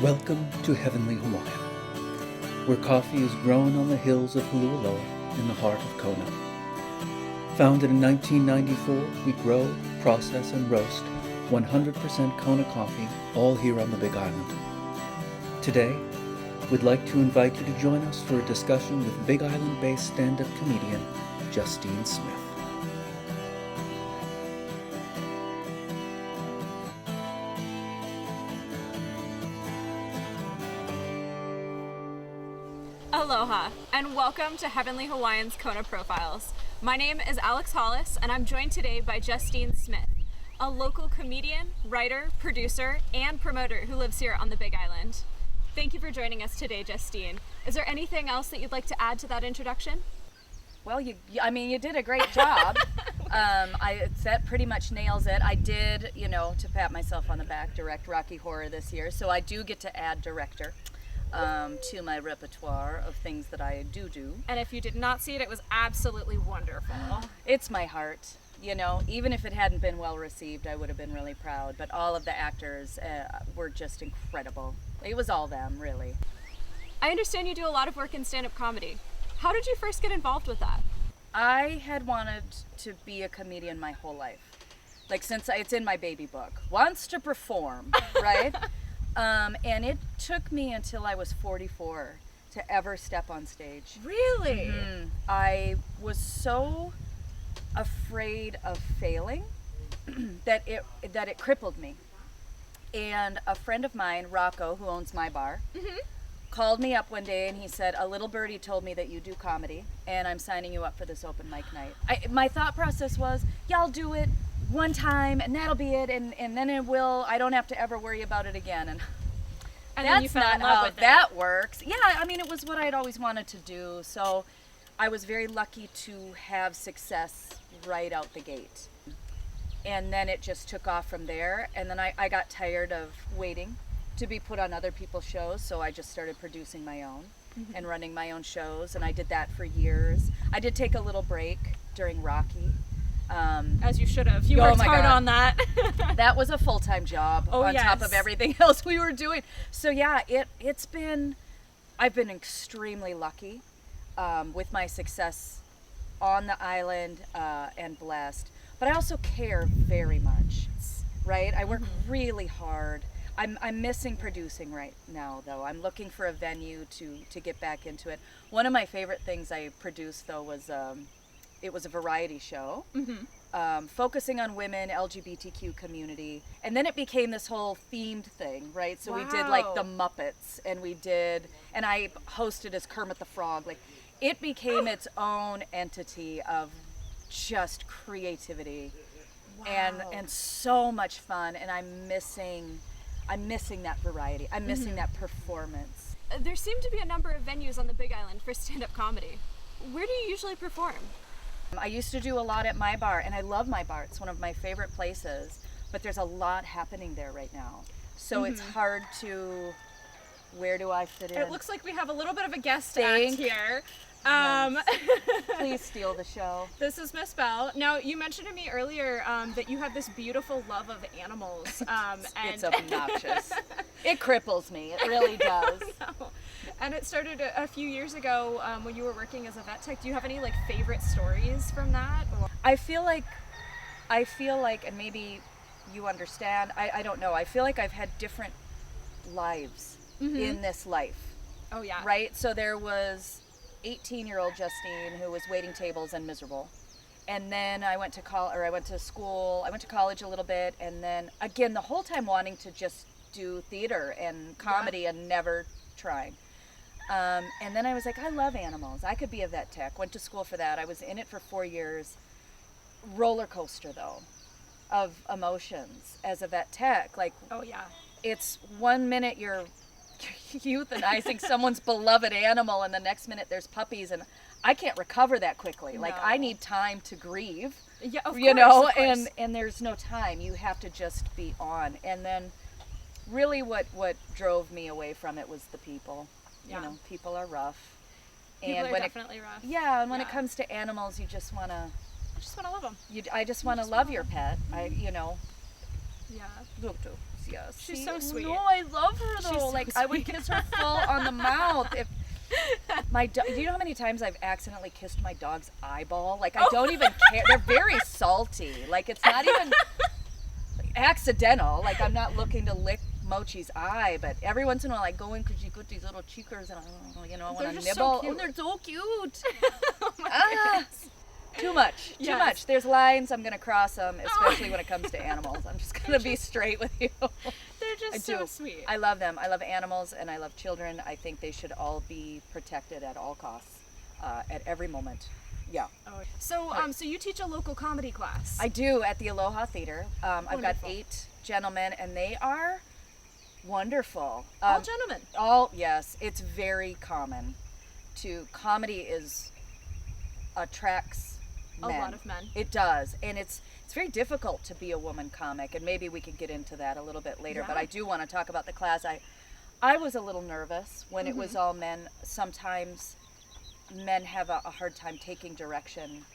Welcome to Heavenly Hawaiian, where coffee is grown on the hills of Hulualoa in the heart of Kona. Founded in 1994, we grow, process, and roast 100% Kona coffee all here on the Big Island. Today, we'd like to invite you to join us for a discussion with Big Island-based stand-up comedian Justine Smith. Aloha, and welcome to Heavenly Hawaiian's Kona Profiles. My name is Alex Hollis, and I'm joined today by Justine Smith, a local comedian, writer, producer, and promoter who lives here on the Big Island. Thank you for joining us today, Justine. Is there anything else that you'd like to add to that introduction? Well, you did a great job. That pretty much nails it. I did, to pat myself on the back, direct Rocky Horror this year, so I do get to add director to my repertoire of things that I do. And if you did not see it, it was absolutely wonderful. It's my heart. Even if it hadn't been well received, I would have been really proud. But all of the actors were just incredible. It was all them, really. I understand you do a lot of work in stand-up comedy. How did you first get involved with that? I had wanted to be a comedian my whole life. Since it's in my baby book. Wants to perform, right? And it took me until I was 44 to ever step on stage. Really? Mm-hmm. I was so afraid of failing that it crippled me. And a friend of mine, Rocco, who owns my bar, called me up one day and he said, "A little birdie told me that you do comedy and I'm signing you up for this open mic night." My thought process was, yeah, I'll do it one time and that'll be it, and then I don't have to ever worry about it again. And that's not how that works. Yeah, it was what I'd always wanted to do. So I was very lucky to have success right out the gate. And then it just took off from there. And then I got tired of waiting to be put on other people's shows. So I just started producing my own and running my own shows. And I did that for years. I did take a little break during Rocky. As you should have. You worked hard on that. That was a full-time job top of everything else we were doing. So yeah, I've been extremely lucky with my success on the island and blessed. But I also care very much, right? I work really hard. I'm missing producing right now, though. I'm looking for a venue to get back into it. One of my favorite things I produced, though, was it was a variety show focusing on women, LGBTQ community. And then it became this whole themed thing, right? So we did the Muppets, and I hosted as Kermit the Frog. It became its own entity of just creativity and so much fun. And I'm missing that variety. I'm missing that performance. There seem to be a number of venues on the Big Island for stand-up comedy. Where do you usually perform? I used to do a lot at my bar, and I love my bar. It's one of my favorite places, but there's a lot happening there right now. So it's hard to, where do I fit in? It looks like we have a little bit of a guest act here. Yes. Please steal the show. This is Miss Bell. Now, you mentioned to me earlier that you have this beautiful love of animals. It's obnoxious. It cripples me. It really does. And it started a few years ago when you were working as a vet tech. Do you have any favorite stories from that? Or? I feel like, and maybe you understand, I don't know. I feel like I've had different lives in this life. Oh yeah. Right? So there was 18-year-old Justine who was waiting tables and miserable. And then I went to college a little bit, and then again the whole time wanting to just do theater and comedy and never trying. And then I was like, I love animals. I could be a vet tech. Went to school for that. I was in it for 4 years. Roller coaster though, of emotions as a vet tech. Oh yeah. It's 1 minute you're euthanizing someone's beloved animal, and the next minute there's puppies, and I can't recover that quickly. No. I need time to grieve. Yeah, of course. And there's no time. You have to just be on. And then really what drove me away from it was the people. Yeah. People are rough. People are definitely rough. Yeah, and when it comes to animals, you just want to love them. I just want to love your pet. Yeah. Yes. She's so sweet. No, I love her though. She's So like I would kiss her full on the mouth. If do you know how many times I've accidentally kissed my dog's eyeball? Like I don't even care. They're very salty. Like it's not even accidental. Like I'm not looking to lick Mochi's eye, but every once in a while I go in because you got these little cheekers and I want to nibble. So cute. Oh, they're so cute. Oh my goodness. Too much. Yes. Too much. There's lines. I'm going to cross them, especially when it comes to animals. I'm just going to be straight with you. They're just so sweet. I love them. I love animals and I love children. I think they should all be protected at all costs, at every moment. Yeah. Oh. So, so you teach a local comedy class. I do at the Aloha Theater. I've got Wonderful. 8 gentlemen and they are wonderful. All gentlemen. Yes. It's very common comedy attracts men. A lot of men. It does, and it's very difficult to be a woman comic, and maybe we can get into that a little bit later. Yeah. But I do want to talk about the class. I was a little nervous when it was Mm-hmm. all men. Sometimes men have a hard time taking direction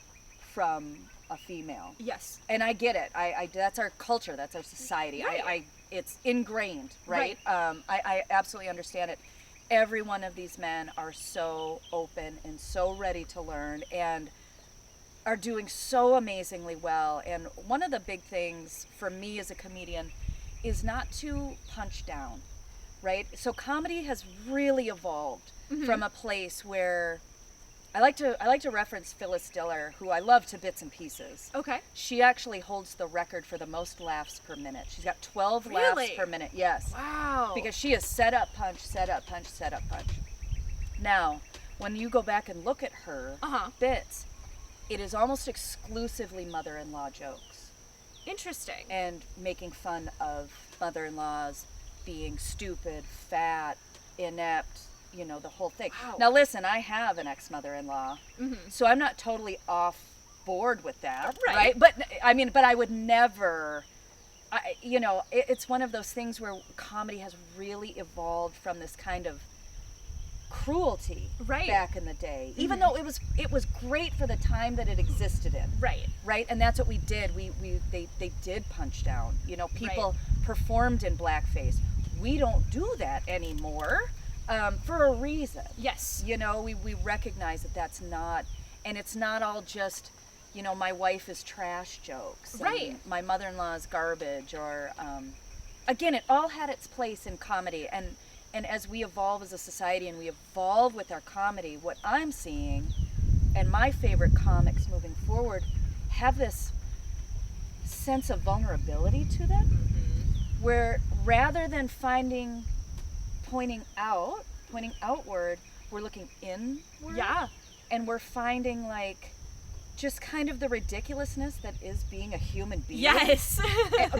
from a female. Yes. And I get it. I that's our culture. That's our society. Right. It's ingrained, right? I absolutely understand it. Every one of these men are so open and so ready to learn and are doing so amazingly well. And one of the big things for me as a comedian is not to punch down, right? So comedy has really evolved from a place where I like to reference Phyllis Diller, who I love to bits and pieces. Okay. She actually holds the record for the most laughs per minute. She's got 12 laughs Really? per minute. Yes. Wow. Because she is set up, punch, set up, punch, set up, punch. Now, when you go back and look at her bits, it is almost exclusively mother-in-law jokes Interesting. and making fun of mother-in-laws being stupid, fat, inept, the whole thing. Wow. Now listen, I have an ex-mother-in-law, so I'm not totally off board with that, Right. But I would never, it's one of those things where comedy has really evolved from this kind of cruelty Right. back in the day, even though it was great for the time that it existed in. Right, and that's what we did. They did punch down. People performed in blackface. We don't do that anymore, for a reason. Yes. We recognize that that's not, and it's not all just, my wife is trash jokes. Right. And my mother-in-law is garbage, or, again, it all had its place in comedy, and as we evolve as a society and we evolve with our comedy, what I'm seeing, and my favorite comics moving forward, have this sense of vulnerability to them, where rather than pointing outward, we're looking inward. Yeah. And we're finding just kind of the ridiculousness that is being a human being. Yes.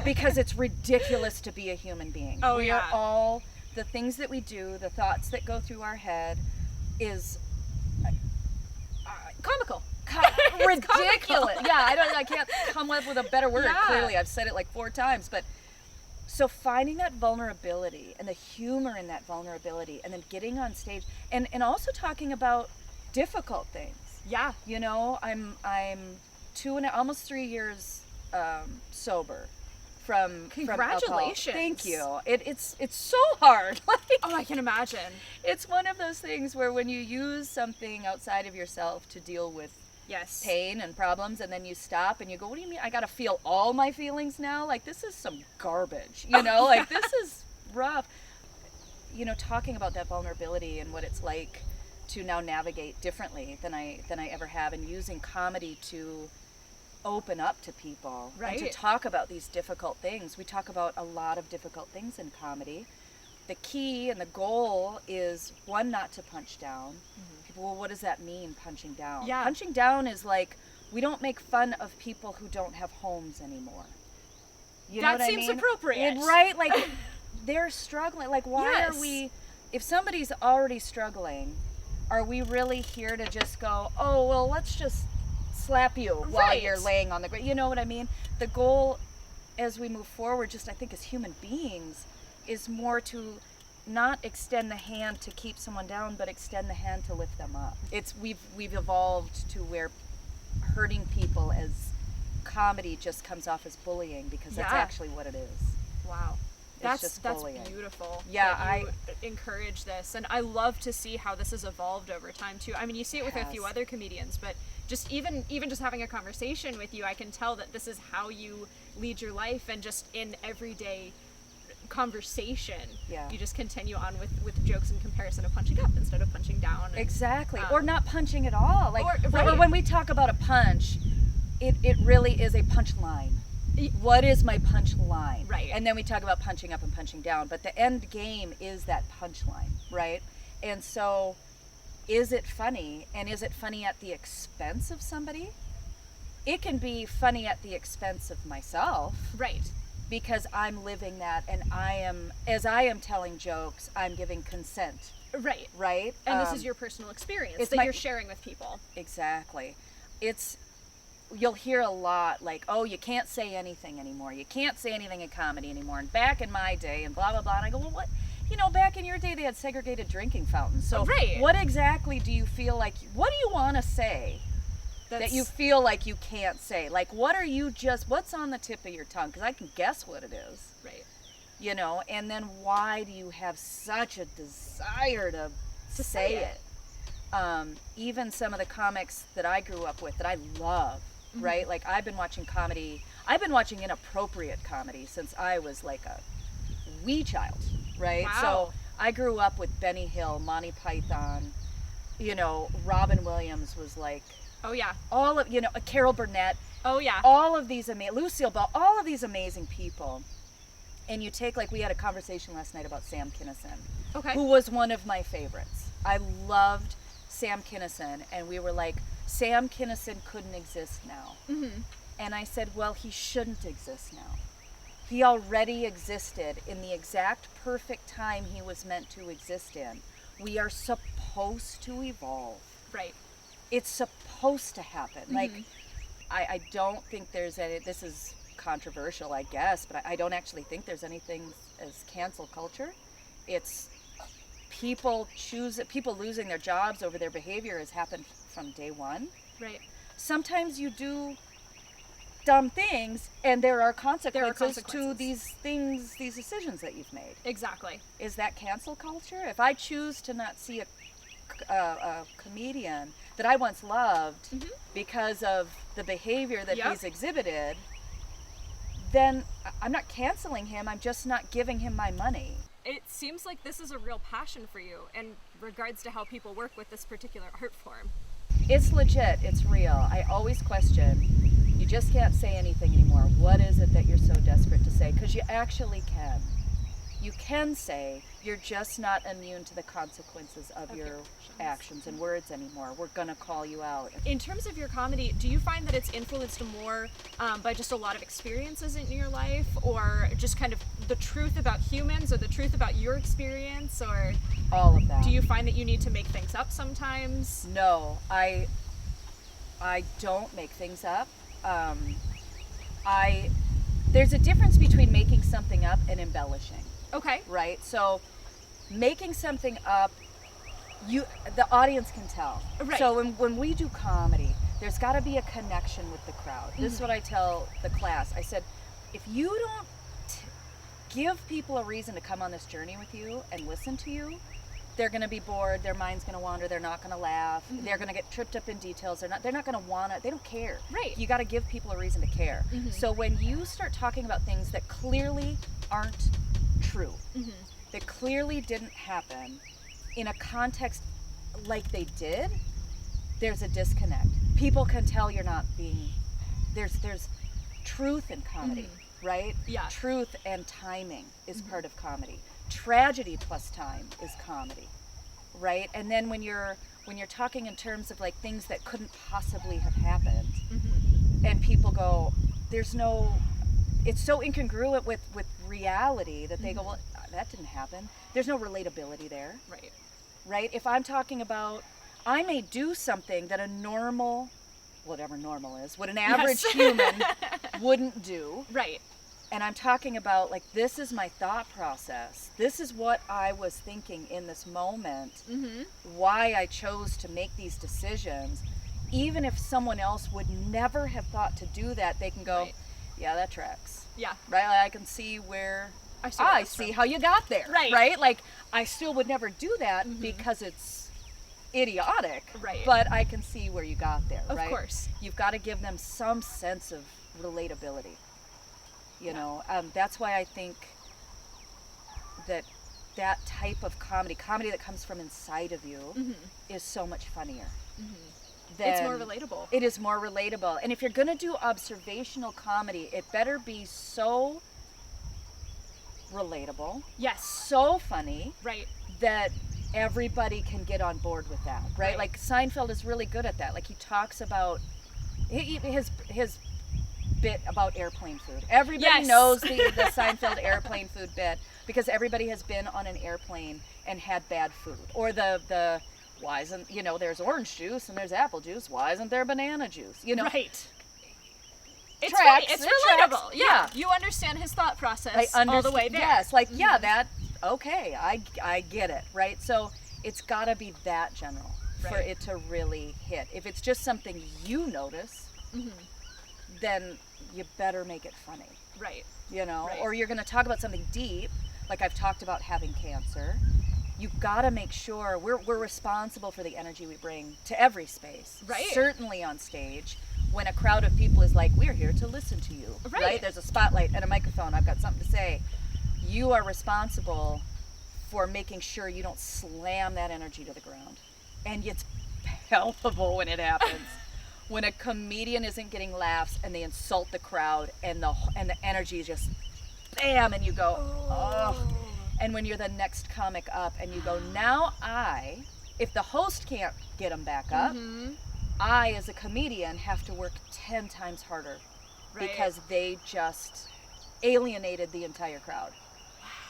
Because it's ridiculous to be a human being. Oh, we yeah. are all, the things that we do, the thoughts that go through our head is Comical. ridiculous. Yeah, I can't come up with a better word. Yeah. Clearly, I've said it 4 times, but so finding that vulnerability and the humor in that vulnerability, and then getting on stage and also talking about difficult things. Yeah. I'm almost 3 years sober from Congratulations. From alcohol. Thank you. It's so hard. Oh, I can imagine. It's one of those things where when you use something outside of yourself to deal with Yes. pain and problems, and then you stop and you go, what do you mean I gotta feel all my feelings now? This is some garbage, this is rough. Talking about that vulnerability and what it's like to now navigate differently than I ever have, and using comedy to open up to people and to Right. talk about these difficult things. We talk about a lot of difficult things in comedy. The key and the goal is, one, not to punch down. People, well, what does that mean, punching down? Yeah. Punching down is we don't make fun of people who don't have homes anymore. You know That what seems I mean? appropriate. Right? They're struggling. Why Yes. are we, if somebody's already struggling, are we really here to just go, oh, well, let's just slap you while Right. you're laying on the ground? You know what I mean? The goal as we move forward, just I think as human beings, is more to not extend the hand to keep someone down, but extend the hand to lift them up. We've evolved to where hurting people as comedy just comes off as bullying, because that's Yeah. actually what it is. Wow. It's just That's bullying. beautiful. Yeah, that encourage this, and I love to see how this has evolved over time too. I mean, you see it with a few other comedians, but just even just having a conversation with you, I can tell that this is how you lead your life, and just in everyday conversation, you just continue on with jokes in comparison of punching up instead of punching down. And, exactly. Or not punching at all. Like, or when we talk about a punch, it really is a punch line. What is my punch line? Right. And then we talk about punching up and punching down, but the end game is that punch line, right? And so, is it funny? And is it funny at the expense of somebody? It can be funny at the expense of myself. Right. Because I'm living that, and as I am telling jokes, I'm giving consent. Right. Right? And this is your personal experience that you're sharing with people. Exactly. You'll hear a lot like, oh, you can't say anything anymore. You can't say anything in comedy anymore. And back in my day, and blah, blah, blah. And I go, well, what? You know, back in your day, they had segregated drinking fountains. So what exactly do you feel like, what do you want to say that you feel like you can't say? Like, what's on the tip of your tongue? Because I can guess what it is. Right. You know, and then why do you have such a desire to say it? Even some of the comics that I grew up with that I love, right? Like, I've been watching inappropriate comedy since I was like a wee child, right? Wow. So I grew up with Benny Hill, Monty Python, you know, Robin Williams was like, oh yeah, all of, you know, Carol Burnett, oh yeah, all of these Lucille Ball, all of these amazing people. And you take, like, we had a conversation last night about Sam Kinison, who was one of my favorites. I loved Sam Kinison, and we were like, Sam Kinison couldn't exist now. And I said, well, he shouldn't exist now. He already existed in the exact perfect time he was meant to exist in. We are supposed to evolve. Right. It's supposed to happen. Like, I don't think there's any, this is controversial, I guess, but I don't actually think there's anything as cancel culture. It's people losing their jobs over their behavior has happened from day one. Right. Sometimes you do dumb things, and there are consequences to these decisions that you've made. Exactly. Is that cancel culture? If I choose to not see a comedian that I once loved because of the behavior that he's exhibited, then I'm not canceling him, I'm just not giving him my money. It seems like this is a real passion for you in regards to how people work with this particular art form. It's legit, it's real. I always question, you just can't say anything anymore. What is it that you're so desperate to say? Because you actually can. You can say, you're just not immune to the consequences of your actions and words anymore. We're gonna call you out. In terms of your comedy, do you find that it's influenced more by just a lot of experiences in your life, or just kind of the truth about humans, or the truth about your experience, or all of that? Do you find that you need to make things up sometimes? No, I don't make things up. There's a difference between making something up and embellishing. Okay. Right? So making something up, the audience can tell. Right. So when we do comedy, there's got to be a connection with the crowd. This is what I tell the class. I said, if you don't give people a reason to come on this journey with you and listen to you, they're going to be bored, their mind's going to wander, they're not going to laugh, they're going to get tripped up in details, they're not going to want to, they don't care. Right. You got to give people a reason to care. So when you start talking about things that clearly aren't true, that clearly didn't happen in a context like they did, there's a disconnect. People can tell you're not being, there's truth in comedy, right? Yeah. Truth and timing is part of comedy. Tragedy plus time is comedy, right? And then when you're talking in terms of like things that couldn't possibly have happened, and people go, there's no, it's so incongruent with reality that they go, well, that didn't happen. There's no relatability there. Right. Right? If I'm talking about, I may do something that a normal, whatever normal is, what an average human wouldn't do. Right. And I'm talking about, like, this is my thought process. This is what I was thinking in this moment. Why I chose to make these decisions. Even if someone else would never have thought to do that, they can go, yeah, that tracks. Yeah. Right? I can see where I see how you got there. Right? Like, I still would never do that because it's idiotic. Right. But I can see where you got there, right? Of course. You've got to give them some sense of relatability. You know, that's why I think that type of comedy that comes from inside of you, is so much funnier. It's more relatable. It is more relatable. And if you're going to do observational comedy, it better be so relatable. Yes. So funny. Right. That everybody can get on board with that, right? Like Seinfeld is really good at that. Like he talks about his bit about airplane food. Everybody knows the Seinfeld airplane food bit because everybody has been on an airplane and had bad food. Or the why isn't, you know, there's orange juice and there's apple juice. Why isn't there banana juice? You know, right. It's tracks, funny. It's it relatable. tracks. Yeah. You understand his thought process all the way there. Yes, like that. Okay, I get it, right? So it's got to be that general for it to really hit. If it's just something you notice, then you better make it funny. Right. You know, or you're going to talk about something deep, like I've talked about having cancer. You've got to make sure we're responsible for the energy we bring to every space. Right. Certainly on stage, when a crowd of people is like, we're here to listen to you. Right. There's a spotlight and a microphone. I've got something to say. You are responsible for making sure you don't slam that energy to the ground. And it's palpable when it happens. When a comedian isn't getting laughs and they insult the crowd and the energy is just bam, and you go, oh. And when you're the next comic up and you go, now if the host can't get them back up, I as a comedian have to work 10 times harder because they just alienated the entire crowd.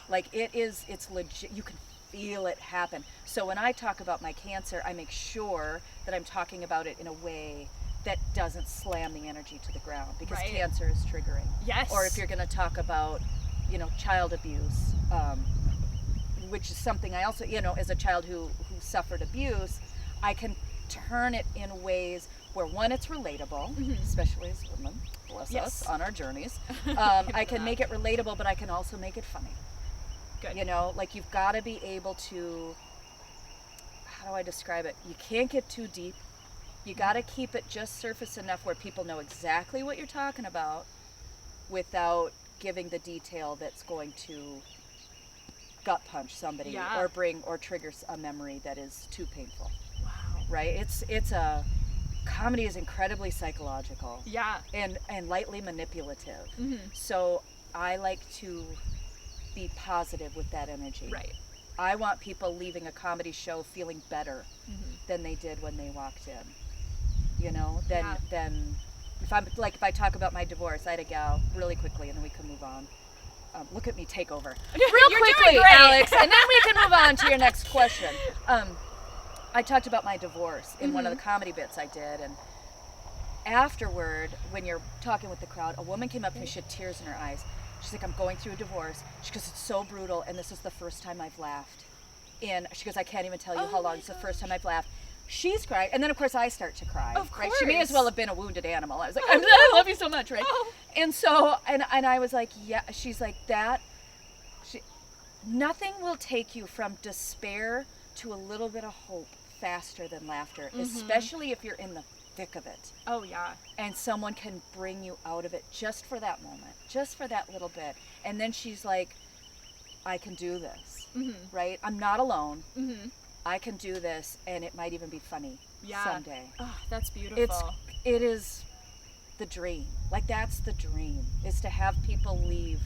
Like it's legit. You can feel it happen. So when I talk about my cancer, I make sure that I'm talking about it in a way that doesn't slam the energy to the ground because cancer is triggering. Yes. Or if you're going to talk about, you know, child abuse, which is something I also, you know, as a child who suffered abuse, I can turn it in ways where one, it's relatable, especially as women, bless us, on our journeys. I can make it relatable, but I can also make it funny. Good. You know, like you've got to be able to, how do I describe it? You can't get too deep. You got to keep it just surface enough where people know exactly what you're talking about without giving the detail that's going to gut punch somebody or trigger a memory that is too painful. Wow. Right? Comedy is incredibly psychological. Yeah. And lightly manipulative. So I like to be positive with that energy. Right. I want people leaving a comedy show feeling better than they did when they walked in. You know, then if I talk about my divorce, I had a gal really quickly, and then we can move on. Look at me take over real quickly, Alex, and then we can move on to your next question. I talked about my divorce in one of the comedy bits I did, and afterward, when you're talking with the crowd, a woman came up to me, she had tears in her eyes. She's like, I'm going through a divorce. She goes, it's so brutal, and this is the first time I've laughed. And she goes, I can't even tell you how long. It's the first time I've laughed. She's crying, and then of course I start to cry. Of course. Right? She may as well have been a wounded animal. I was like, I love you so much, right? And so, and I was like, yeah. She's like, nothing will take you from despair to a little bit of hope faster than laughter, especially if you're in the thick of it. Oh yeah. And someone can bring you out of it just for that moment, just for that little bit. And then she's like, I can do this, right? I'm not alone. I can do this, and it might even be funny someday. Oh, that's beautiful. It is the dream. Like, that's the dream, is to have people leave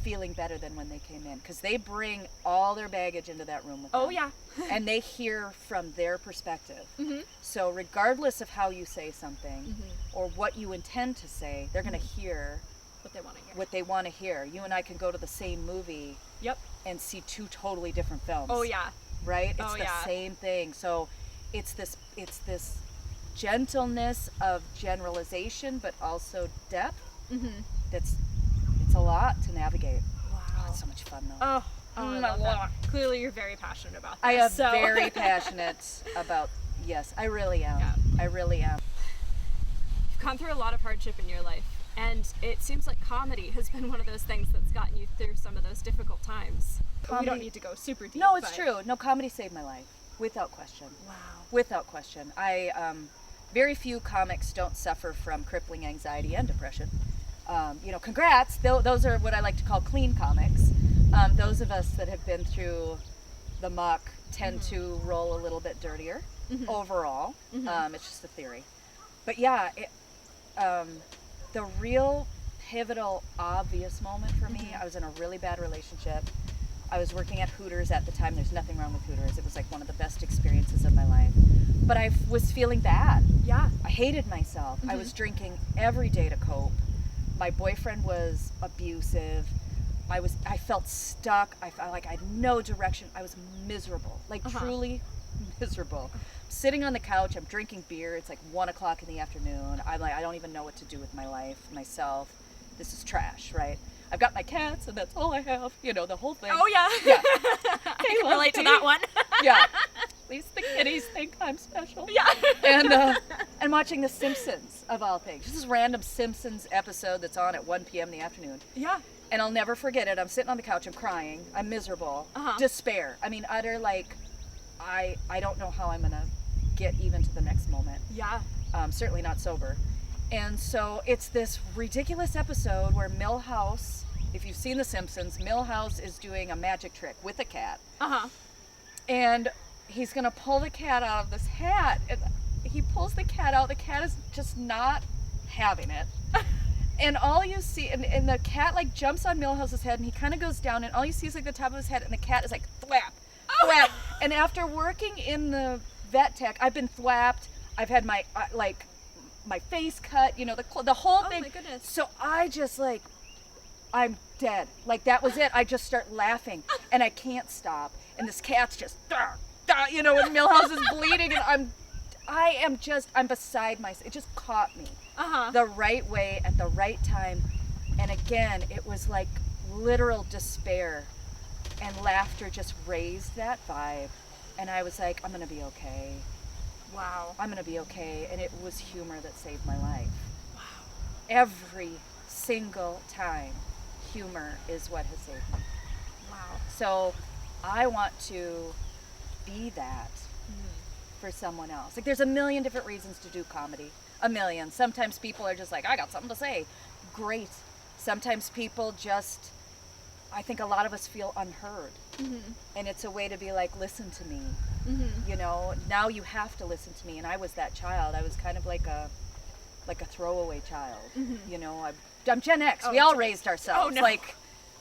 feeling better than when they came in, because they bring all their baggage into that room with them. Oh yeah. And they hear from their perspective. So regardless of how you say something or what you intend to say, they're going to hear what they want to hear. You and I can go to the same movie and see two totally different films. Oh yeah. Right? It's the same thing. So it's this gentleness of generalization, but also depth. It's a lot to navigate. Wow. Oh, it's so much fun though. I love that. Clearly you're very passionate about that. I am very passionate about, yes, I really am. I really am. You've gone through a lot of hardship in your life, And it seems like comedy has been one of those things that's gotten you through some of those difficult times. We don't need to go super deep. No, it's true. No, comedy saved my life, without question. Wow. Without question. Very few comics don't suffer from crippling anxiety and depression. Congrats. Those are what I like to call clean comics. Those of us that have been through the muck tend to roll a little bit dirtier overall. It's just a theory. But yeah, the real pivotal, obvious moment for me, I was in a really bad relationship. I was working at Hooters at the time. There's nothing wrong with Hooters. It was like one of the best experiences of my life. But I was feeling bad. Yeah. I hated myself. I was drinking every day to cope. My boyfriend was abusive. I felt stuck. I felt like I had no direction. I was miserable, like truly miserable. Sitting on the couch, I'm drinking beer. It's like 1 o'clock in the afternoon. I'm like, I don't even know what to do with my life, myself. This is trash, right? I've got my cats, and that's all I have. The whole thing. Oh yeah. Yeah. I can relate to that one. Yeah. At least the kitties think I'm special. Yeah. And watching The Simpsons, of all things. Just this random Simpsons episode that's on at 1 p.m. in the afternoon. Yeah. And I'll never forget it. I'm sitting on the couch, I'm crying, I'm miserable, despair. I mean, utter, like, I don't know how I'm gonna get even to the next moment. Yeah. Certainly not sober. And so it's this ridiculous episode where Milhouse, if you've seen The Simpsons, Milhouse is doing a magic trick with a cat. And he's gonna pull the cat out of this hat. And he pulls the cat out, the cat is just not having it. And all you see, and the cat like jumps on Milhouse's head, and he kind of goes down, and all you see is like the top of his head, and the cat is like thwap, thwap. And after working in the vet tech, I've been thwapped. I've had my my face cut, the whole thing. Oh my goodness. So I just like, I'm dead. Like that was it. I just start laughing, and I can't stop. And this cat's just, and Milhouse is bleeding, and I'm beside myself. It just caught me the right way at the right time. And again, it was like literal despair, and laughter just raised that vibe. And I was like, I'm going to be okay. Wow. I'm going to be okay. And it was humor that saved my life. Wow. Every single time, humor is what has saved me. Wow. So I want to be that for someone else. Like there's a million different reasons to do comedy. A million. Sometimes people are just like, I got something to say. Great. Sometimes people just, I think a lot of us feel unheard. And it's a way to be like, listen to me. Now you have to listen to me. And I was that child. I was kind of like a throwaway child. I'm Gen X. We all raised ourselves. Oh, no. Like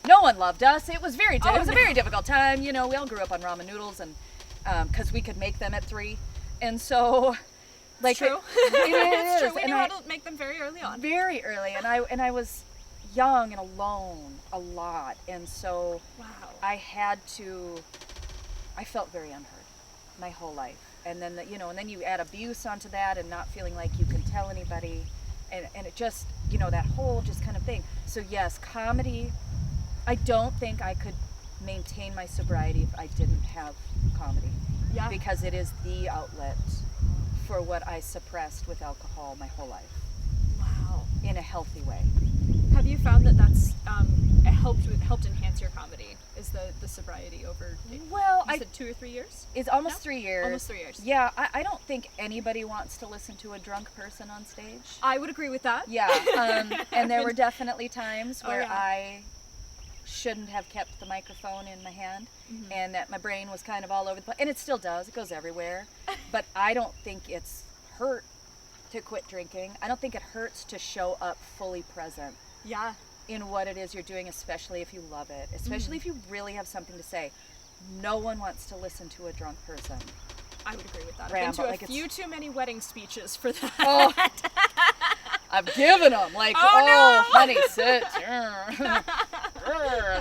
no one loved us. It was it was a very difficult time. We all grew up on ramen noodles, and because we could make them at 3. And so like it's true. It's true. We knew how to make them very early on. Very early. And I was young and alone a lot. And so I felt very unheard my whole life. And then and then you add abuse onto that, and not feeling like you can tell anybody, and it just that whole just kind of thing. So yes, comedy, I don't think I could maintain my sobriety if I didn't have comedy. Yeah. Because it is the outlet for what I suppressed with alcohol my whole life. Wow. In a healthy way. Have you found that that's helped enhance your comedy? Is the sobriety over? Well, you said 2 or 3 years. It's almost 3 years. Almost 3 years. Yeah, I don't think anybody wants to listen to a drunk person on stage. I would agree with that. Yeah, and there were definitely times where I shouldn't have kept the microphone in my hand, and that my brain was kind of all over the place, and it still does. It goes everywhere. But I don't think it's hurt to quit drinking. I don't think it hurts to show up fully present. Yeah. In what it is you're doing, especially if you love it, especially if you really have something to say. No one wants to listen to a drunk person. I would agree with that. Ramble. I've been to a few too many wedding speeches for that. Oh, I've given them like, no. Honey, sit.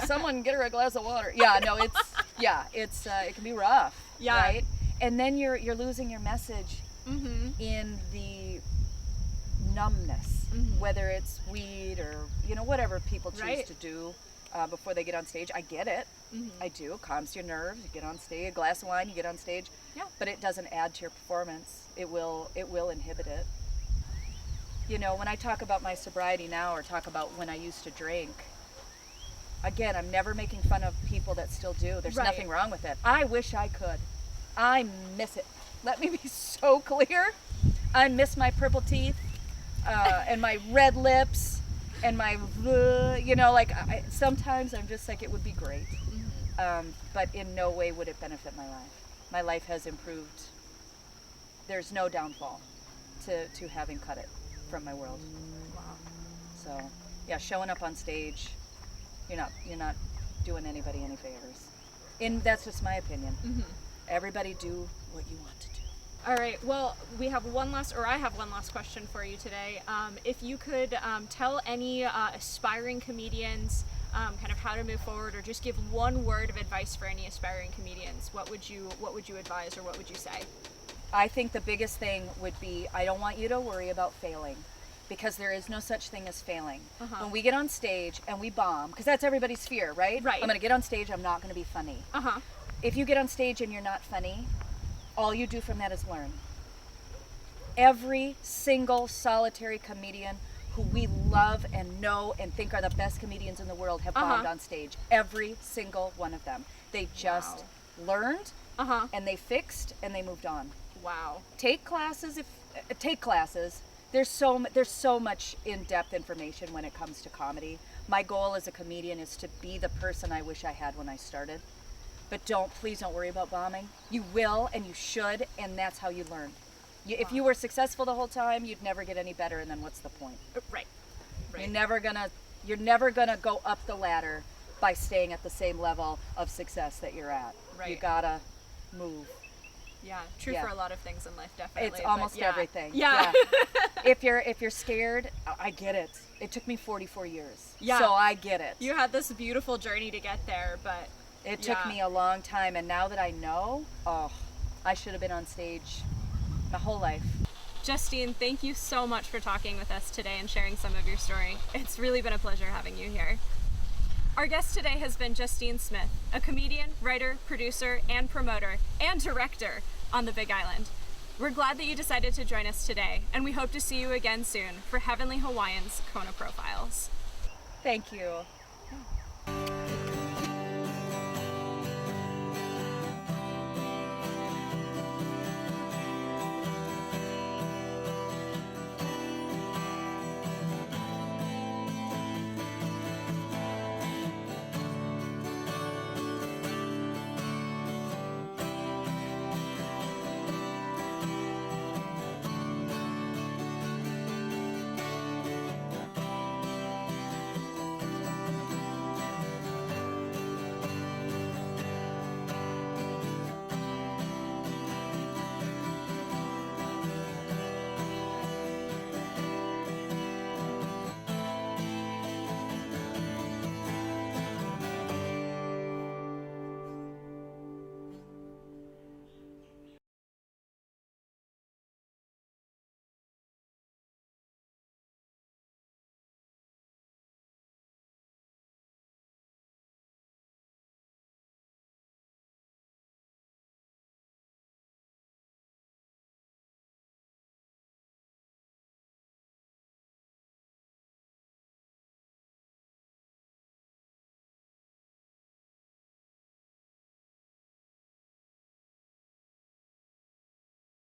Someone get her a glass of water. Yeah, no, it can be rough. Yeah. Right? And then you're losing your message in the numbness. Whether it's weed or whatever people choose to do before they get on stage. I get it. I do. It calms your nerves. You get on stage, a glass of wine, you get on stage. Yeah. But it doesn't add to your performance. It will inhibit it. You know, when I talk about my sobriety now or talk about when I used to drink, again, I'm never making fun of people that still do. There's nothing wrong with it. I wish I could. I miss it. Let me be so clear. I miss my purple teeth and my red lips and my, you know, like sometimes I'm just like, it would be great. But in no way would it benefit my life. My life has improved. There's no downfall to having cut it from my world. Wow. So yeah, showing up on stage, you're not doing anybody any favors. And that's just my opinion. Everybody do what you want to do. All right, well, I have one last question for you today. If you could tell any aspiring comedians kind of how to move forward, or just give one word of advice for any aspiring comedians, what would you advise, or what would you say? I think the biggest thing would be, I don't want you to worry about failing, because there is no such thing as failing. When we get on stage and we bomb, because that's everybody's fear, right? Right. I'm going to get on stage, I'm not going to be funny. If you get on stage and you're not funny, all you do from that is learn. Every single solitary comedian who we love and know and think are the best comedians in the world have bombed on stage. Every single one of them. They just learned and they fixed and they moved on. Wow. Take classes. Take classes. There's so much in-depth information when it comes to comedy. My goal as a comedian is to be the person I wish I had when I started. But please don't worry about bombing. You will and you should, and that's how you learn. If you were successful the whole time, you'd never get any better, and then what's the point? Right. You're never gonna go up the ladder by staying at the same level of success that you're at. Right. You gotta move. Yeah, true for a lot of things in life, definitely. It's almost everything. Yeah. If you're scared, I get it. It took me 44 years. Yeah. So I get it. You had this beautiful journey to get there, but it took me a long time, and now that I know, I should have been on stage my whole life. Justine, thank you so much for talking with us today and sharing some of your story. It's really been a pleasure having you here. Our guest today has been Justine Smith, a comedian, writer, producer, and promoter, and director on the Big Island. We're glad that you decided to join us today, and we hope to see you again soon for Heavenly Hawaiian's Kona Profiles. Thank you.